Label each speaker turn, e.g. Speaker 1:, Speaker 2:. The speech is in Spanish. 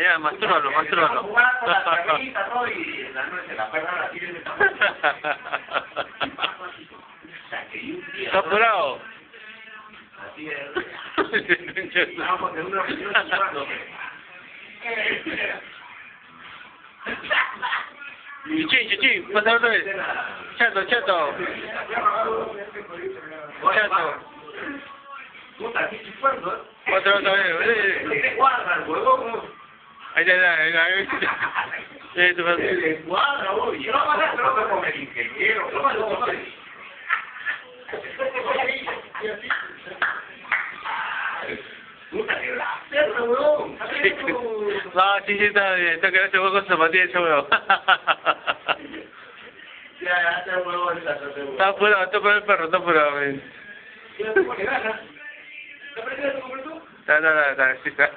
Speaker 1: Ya, mastúrbalo.
Speaker 2: Jugando la perrita, ¿no? Y la noche la perra la tiene de
Speaker 1: ¿Está apurado?
Speaker 2: Así es. Vamos de una reunión jugando.
Speaker 1: Chichi, pasa otra vez. Chato.
Speaker 2: Puta, qué chifuerzo,
Speaker 1: Otra vez.
Speaker 2: ¿Qué cuadra, huevón?
Speaker 1: Ahí.
Speaker 2: ¿Qué cuadra, uy? Yo no me trozo con el ingeniero. Puta, que la perra, huevón.
Speaker 1: No, sí, está bien. Está que no se juega con zapatillas, huevón.
Speaker 2: Ya, está huevón.
Speaker 1: Está apurado el perro, está apurado.
Speaker 2: ¿Qué le gana? ¿Te aprendes a comer tú?
Speaker 1: Está, sí está.